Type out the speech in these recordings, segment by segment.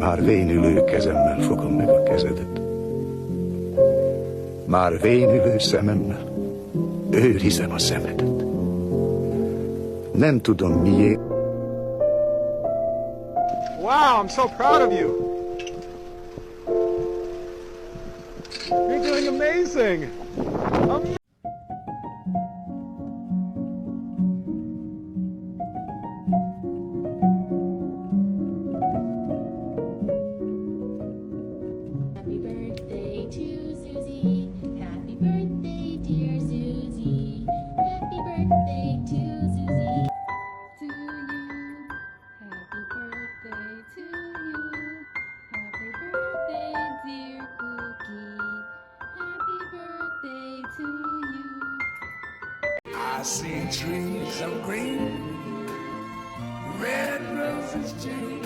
Már vénülő kezemmel fogom meg a kezedet. Már vénülő szememmel őrizem a szemedet. Nem tudom miért. Wow, I'm so proud of you. You're doing amazing. Happy birthday to Susie. Happy birthday, dear Susie. Happy birthday to Susie. To you. Happy birthday to you. Happy birthday, dear Cookie. Happy birthday to you. I see trees of green, red roses change.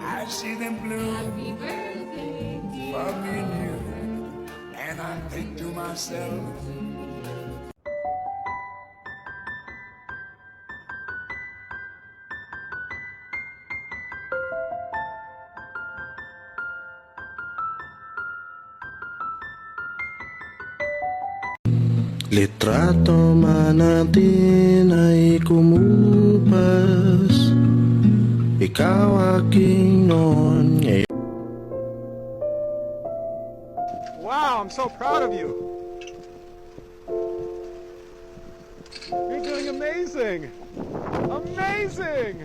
I see them bloom Happy birthday, dear. for me and you, and I think to myself, Litrato man natin ay kumupas. Ikaw aking noon, ngayon Wow, I'm so proud of you. You're doing amazing. Amazing.